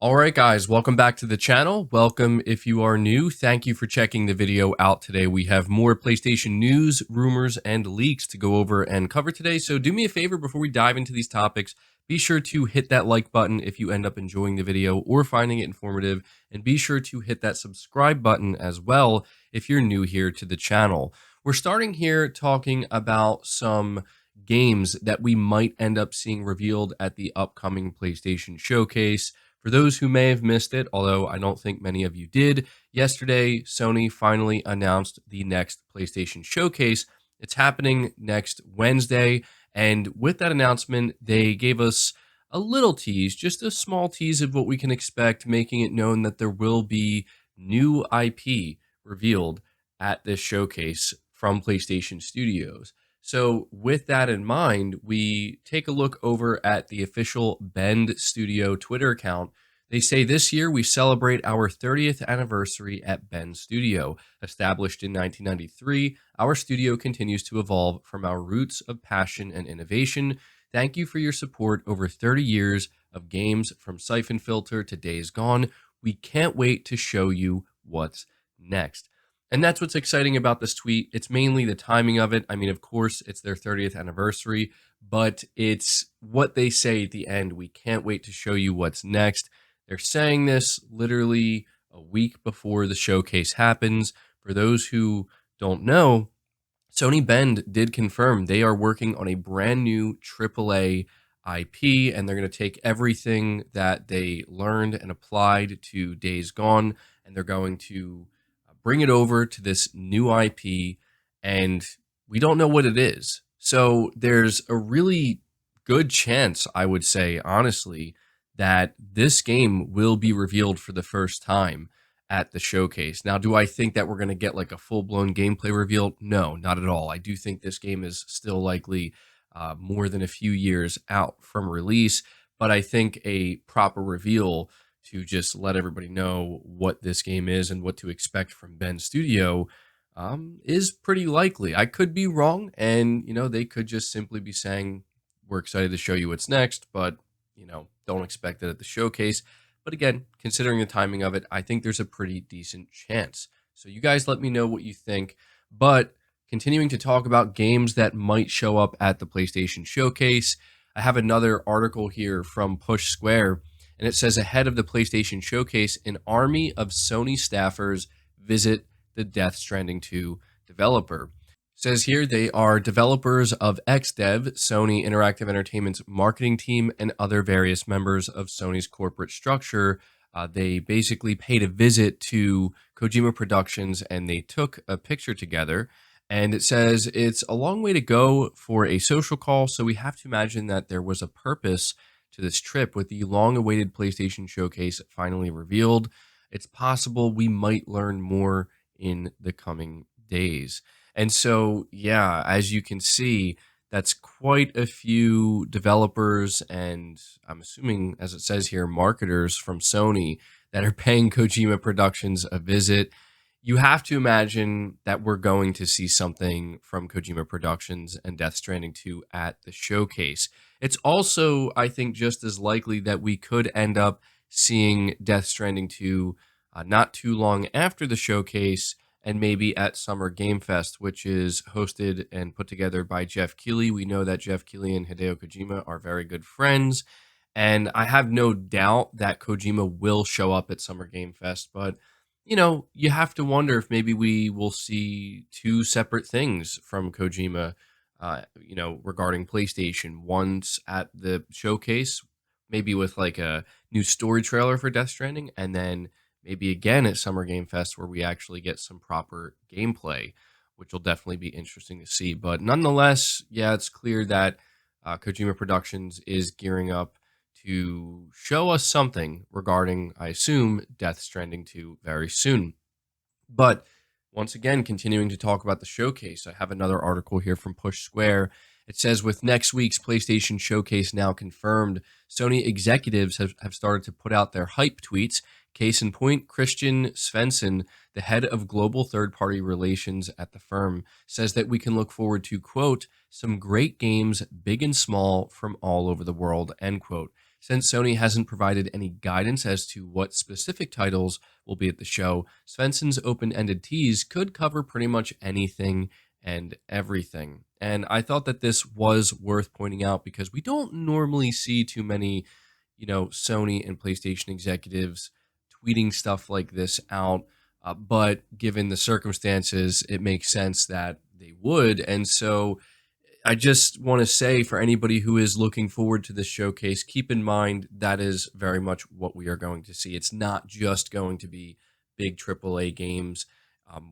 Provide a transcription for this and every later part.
All right, guys, welcome back to the channel. Welcome if you are new. Thank you for checking the video out today. We have more PlayStation news, rumors, and leaks to go over and cover today. So do me a favor before we dive into these topics. Be sure to hit that like button if you end up enjoying the video or finding it informative. And be sure to hit that subscribe button as well if you're new here to the channel. We're starting here talking about some games that we might end up seeing revealed at the upcoming PlayStation Showcase. For those who may have missed it, although I don't think many of you did, yesterday Sony finally announced the next PlayStation Showcase. It's happening next Wednesday, and with that announcement, they gave us a little tease, just a small tease of what we can expect, making it known that there will be new IP revealed at this showcase from PlayStation Studios. So, with that in mind, we take a look over at the official Bend Studio Twitter account. They say this year we celebrate our 30th anniversary at Bend Studio. Established in 1993, our studio continues to evolve from our roots of passion and innovation. Thank you for your support over 30 years of games from Siphon Filter to Days Gone. We can't wait to show you what's next. And that's what's exciting about this tweet. It's mainly the timing of it. I mean, of course, it's their 30th anniversary, but it's what they say at the end. We can't wait to show you what's next. They're saying this literally a week before the showcase happens. For those who don't know, Sony Bend did confirm they are working on a brand new AAA IP, and they're going to take everything that they learned and applied to Days Gone, and they're going to bring it over to this new IP, and we don't know what it is. So there's a really good chance, I would say, honestly, that this game will be revealed for the first time at the showcase. Now, do I think that we're going to get like a full-blown gameplay reveal? No, not at all. I do think this game is still likely more than a few years out from release, but I think a proper reveal to just let everybody know what this game is and what to expect from Bend Studio is pretty likely. I could be wrong, and they could just simply be saying, "We're excited to show you what's next," but don't expect it at the showcase. But again, considering the timing of it, I think there's a pretty decent chance. So you guys let me know what you think. But continuing to talk about games that might show up at the PlayStation Showcase, I have another article here from Push Square, and it says ahead of the PlayStation Showcase, an army of Sony staffers visit the Death Stranding 2 developer. It says here they are developers of XDev, Sony Interactive Entertainment's marketing team, and other various members of Sony's corporate structure. They basically paid a visit to Kojima Productions and they took a picture together. And it says it's a long way to go for a social call, so we have to imagine that there was a purpose to this trip with the long-awaited PlayStation Showcase finally revealed. It's possible we might learn more in the coming days. And so, yeah, as you can see, that's quite a few developers and I'm assuming, as it says here, marketers from Sony that are paying Kojima Productions a visit. You have to imagine that we're going to see something from Kojima Productions and Death Stranding 2 at the showcase. It's also, I think, just as likely that we could end up seeing Death Stranding 2 not too long after the showcase and maybe at Summer Game Fest, which is hosted and put together by Jeff Keighley. We know that Jeff Keighley and Hideo Kojima are very good friends, and I have no doubt that Kojima will show up at Summer Game Fest, but you have to wonder if maybe we will see two separate things from Kojima, regarding PlayStation. Once at the showcase, maybe with like a new story trailer for Death Stranding, and then maybe again at Summer Game Fest where we actually get some proper gameplay, which will definitely be interesting to see. But nonetheless, yeah, it's clear that Kojima Productions is gearing up to show us something regarding, I assume, Death Stranding 2 very soon. But once again, continuing to talk about the showcase, I have another article here from Push Square. It says, with next week's PlayStation Showcase now confirmed, Sony executives have started to put out their hype tweets. Case in point, Christian Svensson, the head of global third-party relations at the firm, says that we can look forward to, quote, some great games, big and small, from all over the world, end quote. Since Sony hasn't provided any guidance as to what specific titles will be at the show, Svensson's open ended tease could cover pretty much anything and everything. And I thought that this was worth pointing out because we don't normally see too many, Sony and PlayStation executives tweeting stuff like this out. But given the circumstances, it makes sense that they would. And so I just want to say for anybody who is looking forward to this showcase, keep in mind that is very much what we are going to see. It's not just going to be big AAA games.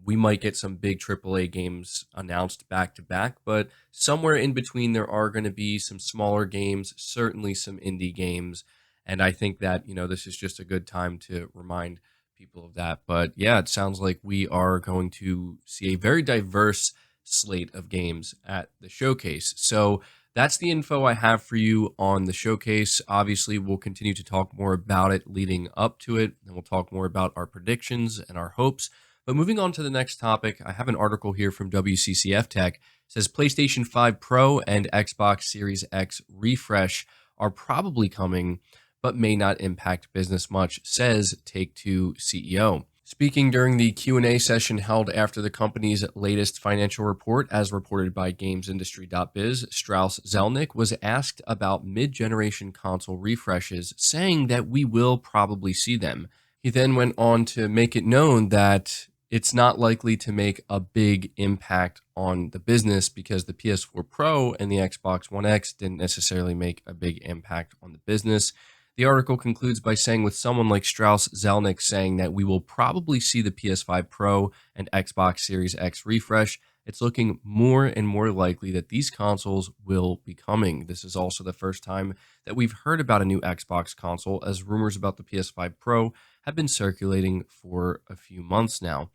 We might get some big AAA games announced back to back, but somewhere in between, there are going to be some smaller games, certainly some indie games. And I think that, this is just a good time to remind people of that. But yeah, it sounds like we are going to see a very diverse slate of games at the showcase. So that's the info I have for you on the showcase. Obviously, we'll continue to talk more about it leading up to it, and we'll talk more about our predictions and our hopes. But moving on to the next topic, I have an article here from WCCF Tech. It says PlayStation 5 Pro and Xbox Series X refresh are probably coming, but may not impact business much, says Take-Two CEO. Speaking during the Q&A session held after the company's latest financial report, as reported by GamesIndustry.biz, Strauss Zelnick was asked about mid-generation console refreshes, saying that we will probably see them. He then went on to make it known that it's not likely to make a big impact on the business because the PS4 Pro and the Xbox One X didn't necessarily make a big impact on the business. The article concludes by saying, with someone like Strauss Zelnick saying that we will probably see the PS5 Pro and Xbox Series X refresh, it's looking more and more likely that these consoles will be coming. This is also the first time that we've heard about a new Xbox console, as rumors about the PS5 Pro have been circulating for a few months now.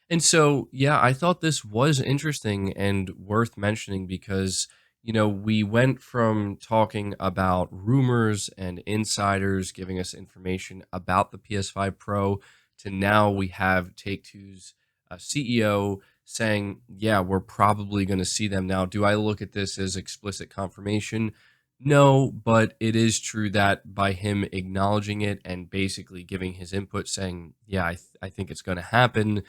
And so, yeah, I thought this was interesting and worth mentioning because, we went from talking about rumors and insiders giving us information about the PS5 Pro to now we have Take-Two's CEO saying, yeah, we're probably going to see them now. Do I look at this as explicit confirmation? No, but it is true that by him acknowledging it and basically giving his input saying, yeah, I think it's going to happen,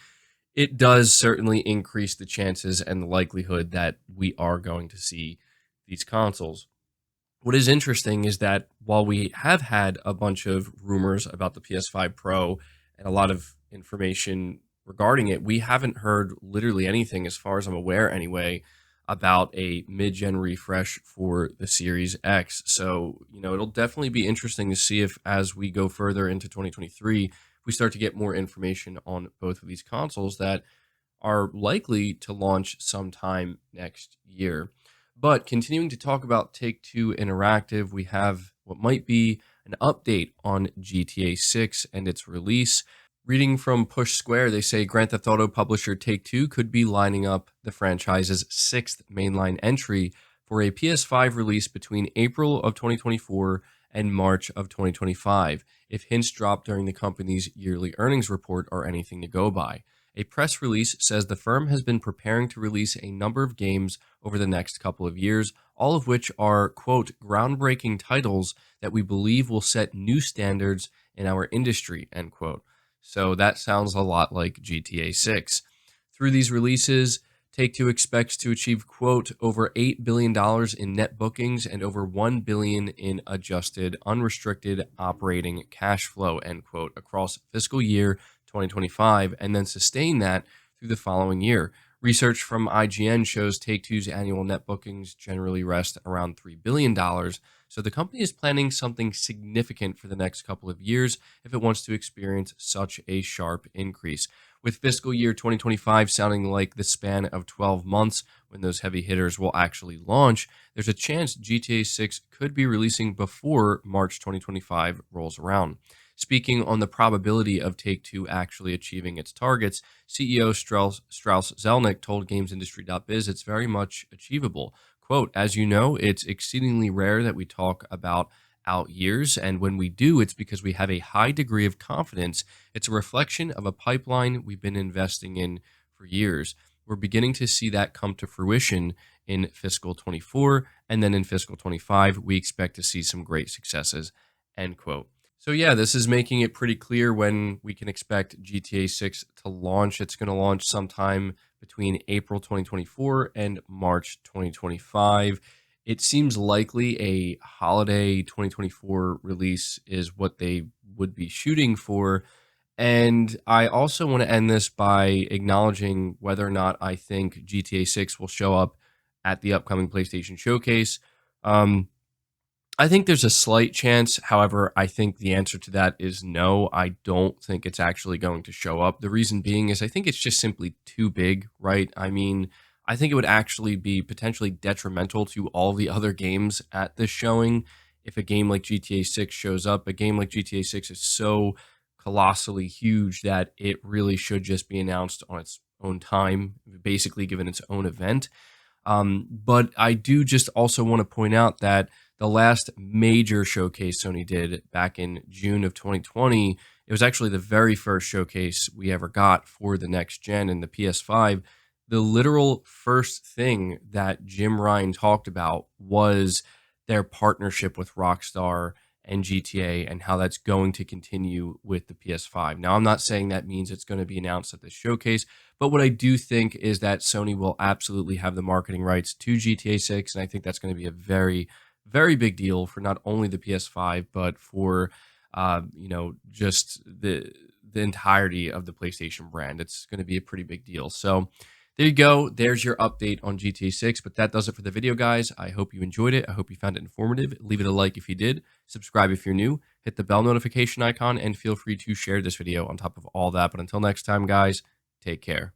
it does certainly increase the chances and the likelihood that we are going to see these consoles. What is interesting is that while we have had a bunch of rumors about the PS5 Pro and a lot of information regarding it, we haven't heard literally anything, as far as I'm aware anyway, about a mid-gen refresh for the Series X. So, it'll definitely be interesting to see if, as we go further into 2023, we start to get more information on both of these consoles that are likely to launch sometime next year. But continuing to talk about Take-Two Interactive, we have what might be an update on GTA 6 and its release. Reading from Push Square, they say Grand Theft Auto publisher Take-Two could be lining up the franchise's sixth mainline entry for a PS5 release between April of 2024 and March of 2025, if hints dropped during the company's yearly earnings report are anything to go by. A press release says the firm has been preparing to release a number of games over the next couple of years, all of which are, quote, groundbreaking titles that we believe will set new standards in our industry, end quote. So that sounds a lot like GTA 6. Through these releases, Take-Two expects to achieve, quote, over $8 billion in net bookings and over $1 billion in adjusted unrestricted operating cash flow, end quote, across fiscal year 2025, and then sustain that through the following year. Research from IGN shows Take-Two's annual net bookings generally rest around $3 billion, so the company is planning something significant for the next couple of years if it wants to experience such a sharp increase. With fiscal year 2025 sounding like the span of 12 months when those heavy hitters will actually launch, there's a chance GTA 6 could be releasing before March 2025 rolls around. Speaking on the probability of Take-Two actually achieving its targets, CEO Strauss Zelnick told GamesIndustry.biz it's very much achievable. Quote, as you know, it's exceedingly rare that we talk about out years, and when we do, it's because we have a high degree of confidence. It's a reflection of a pipeline we've been investing in for years. We're beginning to see that come to fruition in fiscal 24, and then in fiscal 25, we expect to see some great successes end quote. So yeah, this is making it pretty clear when we can expect GTA 6 to launch. It's going to launch sometime between April 2024 and March 2025. It seems likely a holiday 2024 release is what they would be shooting for. And I also want to end this by acknowledging whether or not I think GTA 6 will show up at the upcoming PlayStation Showcase. Um, I think there's a slight chance. However, I think the answer to that is no. I don't think it's actually going to show up. The reason being is I think it's just simply too big, right? I mean, I think it would actually be potentially detrimental to all the other games at this showing if a game like GTA 6 shows up. A game like GTA 6 is so colossally huge that it really should just be announced on its own time, basically given its own event. But I do just also want to point out that the last major showcase Sony did back in June of 2020, it was actually the very first showcase we ever got for the next gen and the PS5. The literal first thing that Jim Ryan talked about was their partnership with Rockstar and GTA and how that's going to continue with the PS5. Now, I'm not saying that means it's going to be announced at the showcase, but what I do think is that Sony will absolutely have the marketing rights to GTA 6, and I think that's going to be a very, very big deal for not only the PS5 but for just the entirety of the PlayStation brand. It's going to be a pretty big deal. So there you go. There's your update on GTA 6. But that does it for the video, guys. I hope you enjoyed it. I hope you found it informative. Leave it a like if you did. Subscribe if you're new. Hit the bell notification icon and feel free to share this video on top of all that. But until next time, guys, take care.